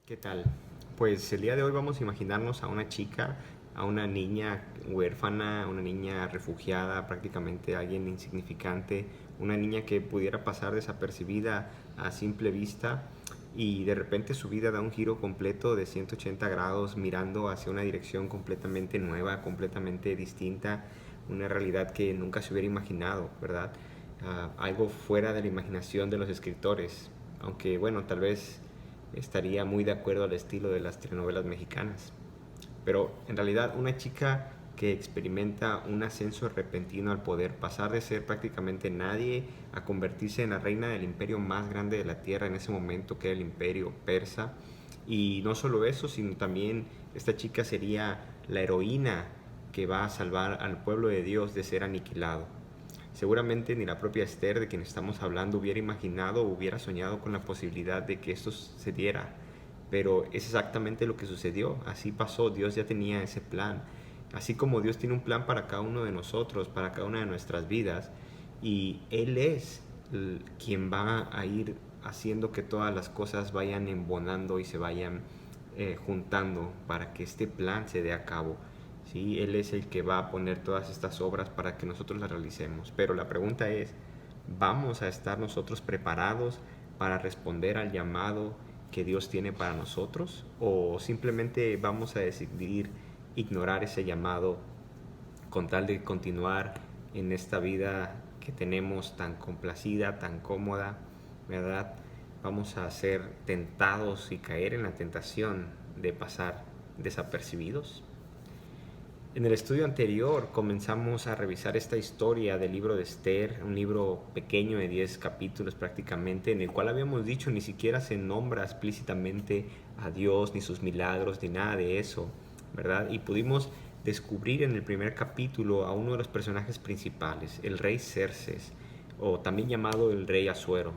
¿Qué tal? Pues el día de hoy vamos a imaginarnos a una chica, a una niña huérfana, una niña refugiada, prácticamente alguien insignificante, una niña que pudiera pasar desapercibida a simple vista y de repente su vida da un giro completo de 180 grados mirando hacia una dirección completamente nueva, completamente distinta, una realidad que nunca se hubiera imaginado, ¿verdad? Algo fuera de la imaginación de los escritores, aunque bueno, tal vez estaría muy de acuerdo al estilo de las telenovelas mexicanas. Pero en realidad una chica que experimenta un ascenso repentino al poder, pasar de ser prácticamente nadie a convertirse en la reina del imperio más grande de la tierra en ese momento, que era el imperio persa. Y no solo eso, sino también esta chica sería la heroína que va a salvar al pueblo de Dios de ser aniquilado. Seguramente ni la propia Esther, de quien estamos hablando, hubiera imaginado o hubiera soñado con la posibilidad de que esto se diera. Pero es exactamente lo que sucedió. Así pasó. Dios ya tenía ese plan. Así como Dios tiene un plan para cada uno de nosotros, para cada una de nuestras vidas. Y Él es quien va a ir haciendo que todas las cosas vayan embonando y se vayan juntando para que este plan se dé a cabo. ¿Sí? Él es el que va a poner todas estas obras para que nosotros las realicemos. Pero la pregunta es, ¿vamos a estar nosotros preparados para responder al llamado que Dios tiene para nosotros? ¿O simplemente vamos a decidir ignorar ese llamado con tal de continuar en esta vida que tenemos tan complacida, tan cómoda, ¿verdad? Vamos a ser tentados y caer en la tentación de pasar desapercibidos. En el estudio anterior comenzamos a revisar esta historia del libro de Esther, un libro pequeño de 10 capítulos prácticamente, en el cual habíamos dicho ni siquiera se nombra explícitamente a Dios, ni sus milagros, ni nada de eso, ¿verdad? Y pudimos descubrir en el primer capítulo a uno de los personajes principales, el rey Xerxes, o también llamado el rey Asuero,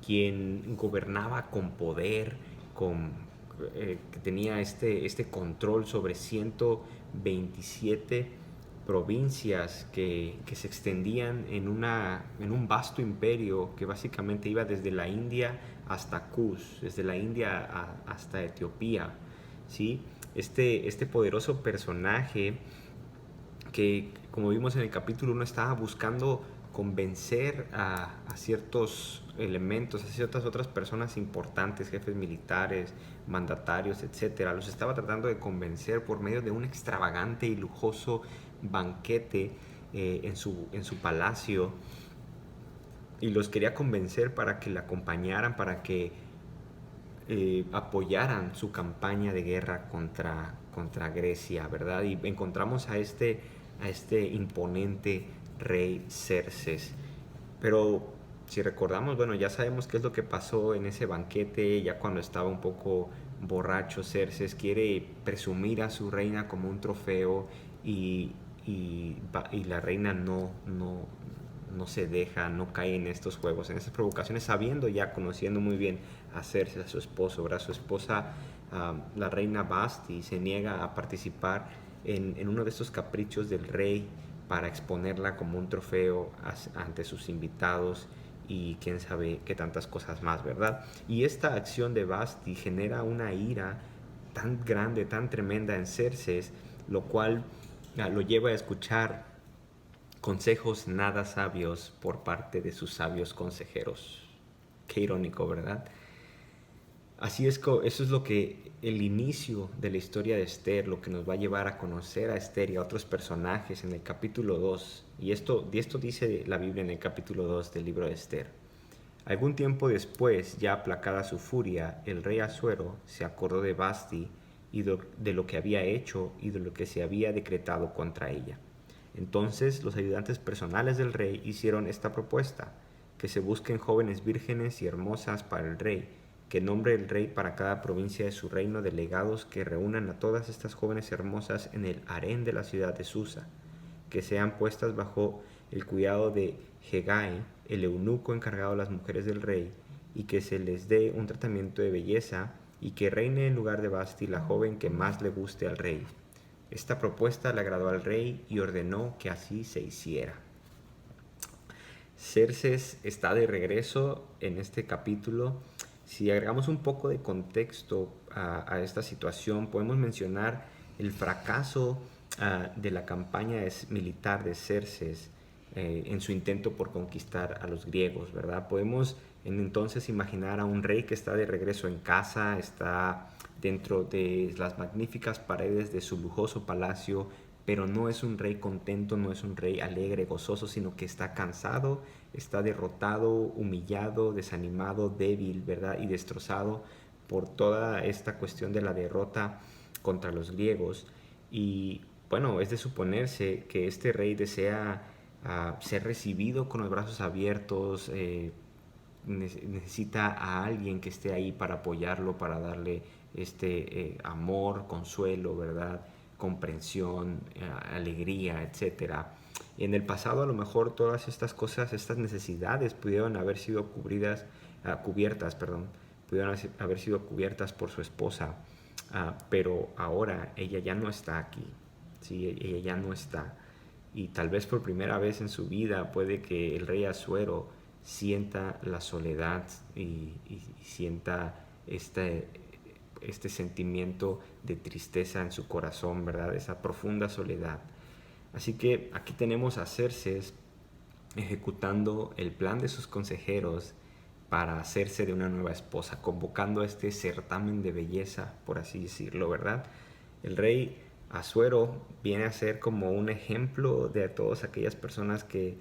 quien gobernaba con poder, que tenía este control sobre 127 provincias que se extendían en un vasto imperio que básicamente iba desde la India hasta Kus, desde la India hasta Etiopía. ¿Sí? Este poderoso personaje que, como vimos en el capítulo 1, estaba buscando convencer a ciertos elementos, a ciertas otras personas importantes, jefes militares, mandatarios, etcétera. Los estaba tratando de convencer por medio de un extravagante y lujoso banquete en su palacio, y los quería convencer para que la acompañaran, para que apoyaran su campaña de guerra contra Grecia, ¿verdad? Y encontramos a este imponente rey Xerxes. Pero si recordamos, bueno, ya sabemos qué es lo que pasó en ese banquete, ya cuando estaba un poco borracho Xerxes, quiere presumir a su reina como un trofeo y, y la reina no se deja, no cae en estos juegos, en estas provocaciones, sabiendo ya, conociendo muy bien a Cersei, a su esposo, ¿verdad? Su esposa, la reina Basti, se niega a participar en uno de estos caprichos del rey para exponerla como un trofeo ante sus invitados y quién sabe qué tantas cosas más, ¿verdad? Y esta acción de Basti genera una ira tan grande, tan tremenda en Cersei, lo cual lo lleva a escuchar consejos nada sabios por parte de sus sabios consejeros. Qué irónico, ¿verdad? Así es, eso es lo que el inicio de la historia de Esther, lo que nos va a llevar a conocer a Esther y a otros personajes en el capítulo 2. Y esto dice la Biblia en el capítulo 2 del libro de Esther. Algún tiempo después, ya aplacada su furia, el rey Asuero se acordó de Basti y de lo que había hecho y de lo que se había decretado contra ella. Entonces los ayudantes personales del rey hicieron esta propuesta: que se busquen jóvenes vírgenes y hermosas para el rey, que nombre el rey para cada provincia de su reino delegados que reúnan a todas estas jóvenes hermosas en el harén de la ciudad de Susa, que sean puestas bajo el cuidado de Hegai, el eunuco encargado de las mujeres del rey, y que se les dé un tratamiento de belleza, y que reine en lugar de Basti la joven que más le guste al rey. Esta propuesta le agradó al rey y ordenó que así se hiciera. Xerxes está de regreso en este capítulo. Si agregamos un poco de contexto a esta situación, podemos mencionar el fracaso de la campaña militar de Xerxes en su intento por conquistar a los griegos, ¿verdad? Podemos entonces imaginar a un rey que está de regreso en casa, está dentro de las magníficas paredes de su lujoso palacio, pero no es un rey contento, no es un rey alegre, gozoso, sino que está cansado, está derrotado, humillado, desanimado, débil, ¿verdad? Y destrozado por toda esta cuestión de la derrota contra los griegos. Y bueno, es de suponerse que este rey desea ser recibido con los brazos abiertos, necesita a alguien que esté ahí para apoyarlo, para darle amor, consuelo, ¿verdad? Comprensión, alegría, etcétera. Y en el pasado a lo mejor todas estas cosas, estas necesidades pudieron haber sido cubiertas, pudieron haber sido cubiertas por su esposa, pero ahora ella ya no está aquí, ¿sí? Ella ya no está. Y tal vez por primera vez en su vida puede que el rey Asuero sienta la soledad y sienta este sentimiento de tristeza en su corazón, ¿verdad? Esa profunda soledad. Así que aquí tenemos a Xerxes ejecutando el plan de sus consejeros para hacerse de una nueva esposa, convocando a este certamen de belleza, por así decirlo, ¿verdad? El rey Asuero viene a ser como un ejemplo de todas aquellas personas que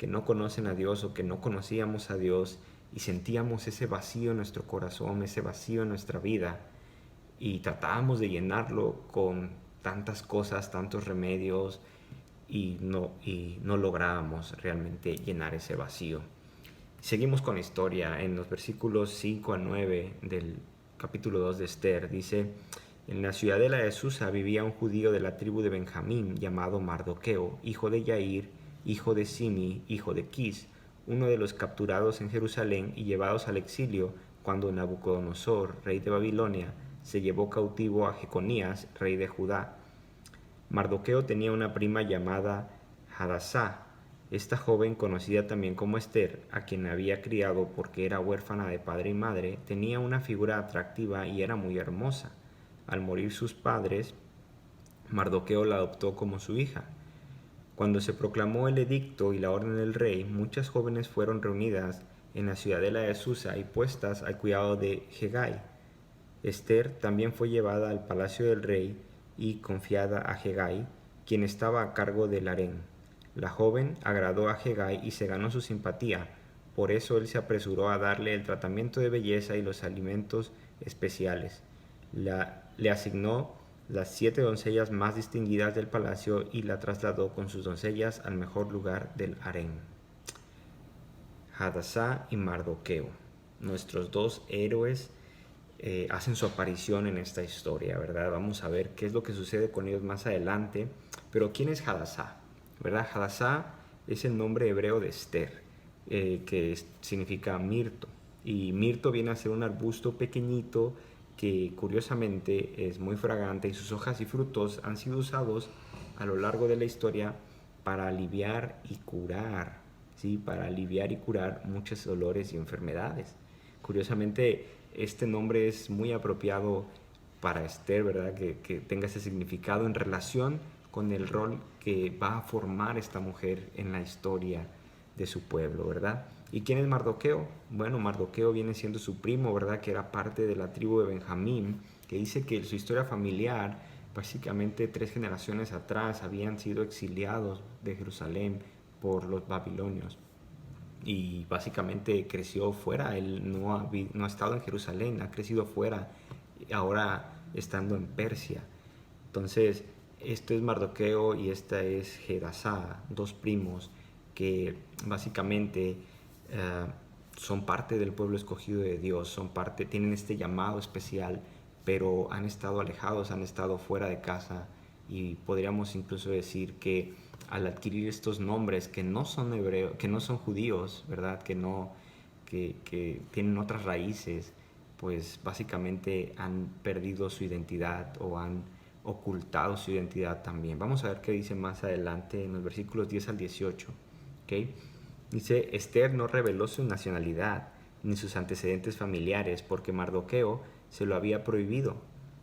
no conocen a Dios o que no conocíamos a Dios y sentíamos ese vacío en nuestro corazón, ese vacío en nuestra vida y tratábamos de llenarlo con tantas cosas, tantos remedios y no lográbamos realmente llenar ese vacío. Seguimos con la historia. En los versículos 5 a 9 del capítulo 2 de Esther dice: en la ciudadela de Susa vivía un judío de la tribu de Benjamín llamado Mardoqueo, hijo de Yair, hijo de Simi, hijo de Quis, uno de los capturados en Jerusalén y llevados al exilio cuando Nabucodonosor, rey de Babilonia, se llevó cautivo a Jeconías, rey de Judá. Mardoqueo tenía una prima llamada Hadasá. Esta joven, conocida también como Esther, a quien había criado porque era huérfana de padre y madre, tenía una figura atractiva y era muy hermosa. Al morir sus padres, Mardoqueo la adoptó como su hija. Cuando se proclamó el edicto y la orden del rey, muchas jóvenes fueron reunidas en la ciudadela de Susa y puestas al cuidado de Hegai. Esther también fue llevada al palacio del rey y confiada a Hegai, quien estaba a cargo del harén. La joven agradó a Hegai y se ganó su simpatía, por eso él se apresuró a darle el tratamiento de belleza y los alimentos especiales. Le asignó las 7 doncellas más distinguidas del palacio y la trasladó con sus doncellas al mejor lugar del harén. Hadasá y Mardoqueo, nuestros dos héroes, hacen su aparición en esta historia, ¿verdad? Vamos a ver qué es lo que sucede con ellos más adelante. Pero ¿quién es Hadasá? ¿Verdad? Hadasá es el nombre hebreo de Esther, que significa mirto. Y mirto viene a ser un arbusto pequeñito que curiosamente es muy fragante y sus hojas y frutos han sido usados a lo largo de la historia para aliviar y curar, ¿sí? Para aliviar y curar muchos dolores y enfermedades. Curiosamente, este nombre es muy apropiado para Esther, ¿verdad? Que tenga ese significado en relación con el rol que va a formar esta mujer en la historia de su pueblo, ¿verdad? ¿Y quién es Mardoqueo? Bueno, Mardoqueo viene siendo su primo, ¿verdad? Que era parte de la tribu de Benjamín, que dice que su historia familiar, básicamente 3 generaciones atrás, habían sido exiliados de Jerusalén por los babilonios. Y básicamente creció fuera, él no ha estado en Jerusalén, ha crecido fuera, ahora estando en Persia. Entonces, esto es Mardoqueo y esta es Hadasá, dos primos que básicamente son parte del pueblo escogido de Dios, tienen este llamado especial, pero han estado alejados, han estado fuera de casa y podríamos incluso decir que al adquirir estos nombres que no son hebreos, que no son judíos, ¿verdad? Que tienen otras raíces, pues básicamente han perdido su identidad o han ocultado su identidad también. Vamos a ver qué dice más adelante en los versículos 10 al 18. ¿Okay? Dice: Esther no reveló su nacionalidad, ni sus antecedentes familiares, porque Mardoqueo se lo había prohibido.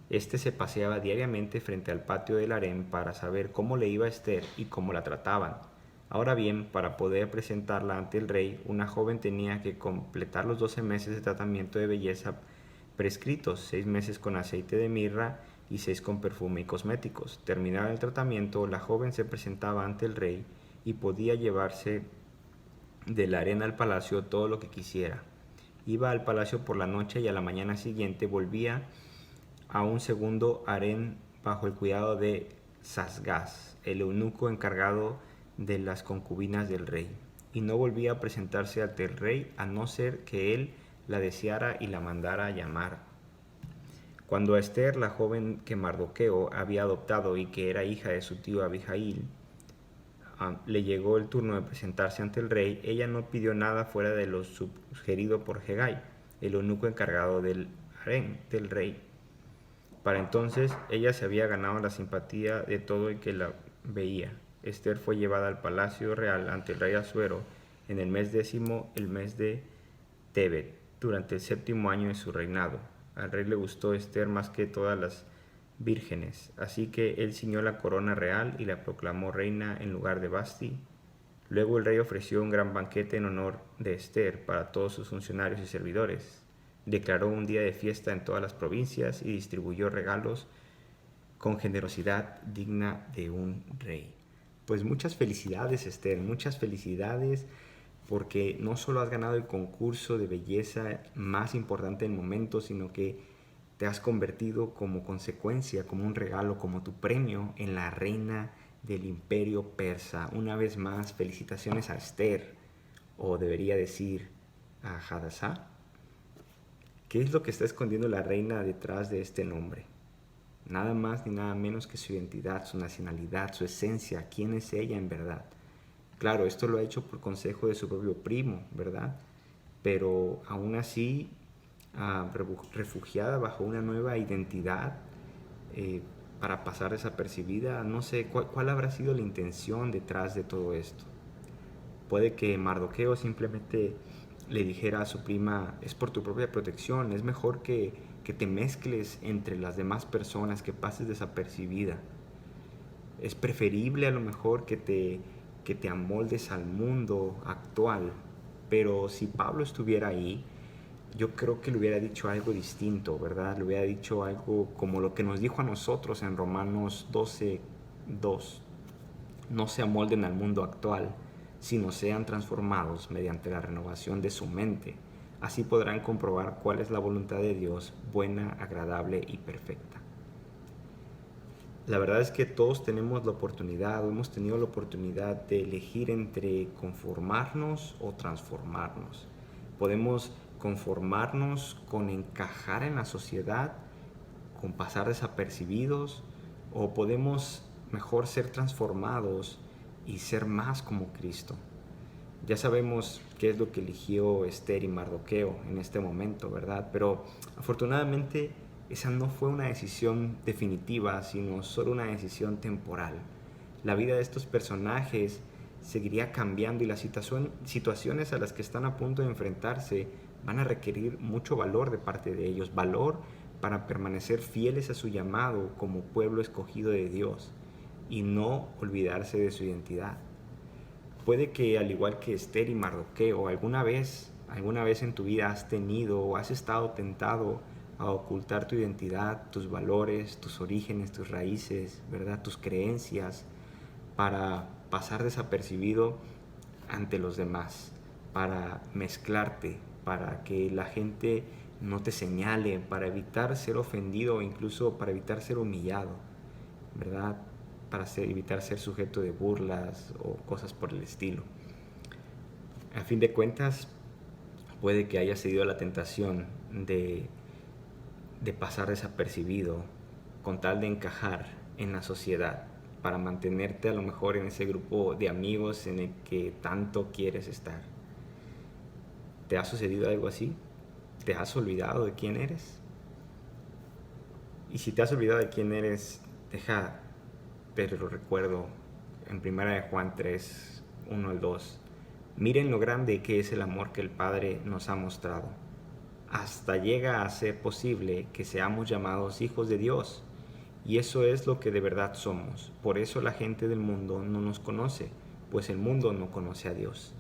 Este se paseaba diariamente frente al patio del harén para saber cómo le iba a Ester y cómo la trataban. Ahora bien, para poder presentarla ante el rey, una joven tenía que completar los 12 meses de tratamiento de belleza prescritos, 6 meses con aceite de mirra y 6 con perfume y cosméticos. Terminado el tratamiento, la joven se presentaba ante el rey y podía llevarse de la arena al palacio todo lo que quisiera. Iba al palacio por la noche y a la mañana siguiente volvía a un segundo harén bajo el cuidado de Sasgás, el eunuco encargado de las concubinas del rey, y no volvía a presentarse ante el rey a no ser que él la deseara y la mandara a llamar. Cuando a Ester, la joven que Mardoqueo había adoptado y que era hija de su tío Abijail, le llegó el turno de presentarse ante el rey, ella no pidió nada fuera de lo sugerido por Hegai, el eunuco encargado del harén del rey. Para entonces ella se había ganado la simpatía de todo el que la veía. Ester fue llevada al palacio real ante el rey Asuero en el mes 10, el mes de Tebet, durante el 7º año de su reinado. Al rey le gustó Ester más que todas las vírgenes, así que él ciñó la corona real y la proclamó reina en lugar de Basti. Luego el rey ofreció un gran banquete en honor de Ester para todos sus funcionarios y servidores. Declaró un día de fiesta en todas las provincias y distribuyó regalos con generosidad digna de un rey. Pues muchas felicidades, Ester, muchas felicidades, porque no solo has ganado el concurso de belleza más importante del momento, sino que te has convertido como consecuencia, como un regalo, como tu premio en la reina del imperio persa. Una vez más, felicitaciones a Ester, o debería decir a Hadassah. ¿Qué es lo que está escondiendo la reina detrás de este nombre? Nada más ni nada menos que su identidad, su nacionalidad, su esencia, quién es ella en verdad. Claro, esto lo ha hecho por consejo de su propio primo, ¿verdad? Pero aún así, refugiada bajo una nueva identidad, para pasar desapercibida, no sé cuál habrá sido la intención detrás de todo esto. Puede que Mardoqueo simplemente le dijera a su prima: es por tu propia protección, es mejor que te mezcles entre las demás personas, que pases desapercibida. Es preferible a lo mejor que te amoldes al mundo actual. Pero si Pablo estuviera ahí, yo creo que le hubiera dicho algo distinto, ¿verdad? Le hubiera dicho algo como lo que nos dijo a nosotros en Romanos 12:2. No se amolden al mundo actual, sino sean transformados mediante la renovación de su mente. Así podrán comprobar cuál es la voluntad de Dios, buena, agradable y perfecta. La verdad es que todos tenemos la oportunidad, o hemos tenido la oportunidad de elegir entre conformarnos o transformarnos. Podemos conformarnos con encajar en la sociedad, con pasar desapercibidos, o podemos mejor ser transformados y ser más como Cristo. Ya sabemos qué es lo que eligió Ester y Mardoqueo en este momento, ¿verdad? Pero afortunadamente esa no fue una decisión definitiva, sino solo una decisión temporal. La vida de estos personajes seguiría cambiando y las situaciones a las que están a punto de enfrentarse van a requerir mucho valor de parte de ellos, valor para permanecer fieles a su llamado como pueblo escogido de Dios y no olvidarse de su identidad. Puede que, al igual que Ester y Mardoqueo, alguna vez en tu vida has tenido o has estado tentado a ocultar tu identidad, tus valores, tus orígenes, tus raíces, ¿verdad? Tus creencias, para pasar desapercibido ante los demás, para mezclarte, para que la gente no te señale, para evitar ser ofendido o incluso para evitar ser humillado, ¿verdad? Para evitar ser sujeto de burlas o cosas por el estilo. A fin de cuentas, puede que hayas cedido a la tentación de pasar desapercibido con tal de encajar en la sociedad, para mantenerte a lo mejor en ese grupo de amigos en el que tanto quieres estar. ¿Te ha sucedido algo así? ¿Te has olvidado de quién eres? Y si te has olvidado de quién eres, te lo recuerdo en 1 de Juan 3, 1 al 2. Miren lo grande que es el amor que el Padre nos ha mostrado. Hasta llega a ser posible que seamos llamados hijos de Dios. Y eso es lo que de verdad somos. Por eso la gente del mundo no nos conoce, pues el mundo no conoce a Dios.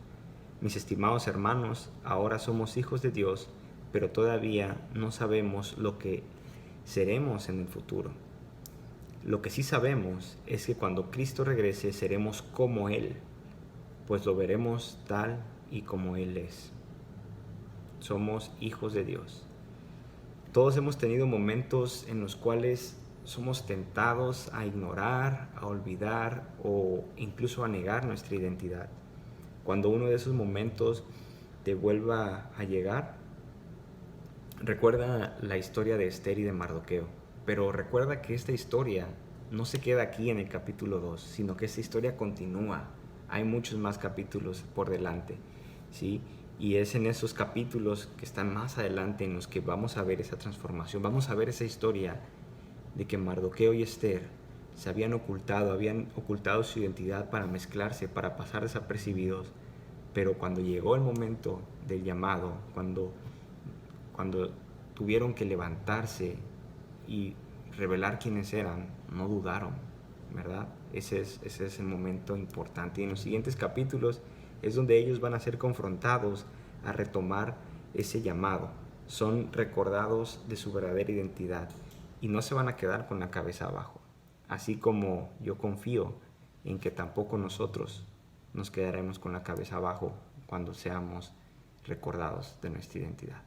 Mis estimados hermanos, ahora somos hijos de Dios, pero todavía no sabemos lo que seremos en el futuro. Lo que sí sabemos es que cuando Cristo regrese seremos como Él, pues lo veremos tal y como Él es. Somos hijos de Dios. Todos hemos tenido momentos en los cuales somos tentados a ignorar, a olvidar o incluso a negar nuestra identidad. Cuando uno de esos momentos te vuelva a llegar, recuerda la historia de Esther y de Mardoqueo, pero recuerda que esta historia no se queda aquí en el capítulo 2, sino que esta historia continúa. Hay muchos más capítulos por delante, ¿sí? Y es en esos capítulos que están más adelante en los que vamos a ver esa transformación, vamos a ver esa historia de que Mardoqueo y Esther se habían ocultado su identidad para mezclarse, para pasar desapercibidos, pero cuando llegó el momento del llamado, cuando tuvieron que levantarse y revelar quiénes eran, no dudaron, ¿verdad? Ese es el momento importante. Y en los siguientes capítulos es donde ellos van a ser confrontados a retomar ese llamado. Son recordados de su verdadera identidad y no se van a quedar con la cabeza abajo. Así como yo confío en que tampoco nosotros nos quedaremos con la cabeza abajo cuando seamos recordados de nuestra identidad.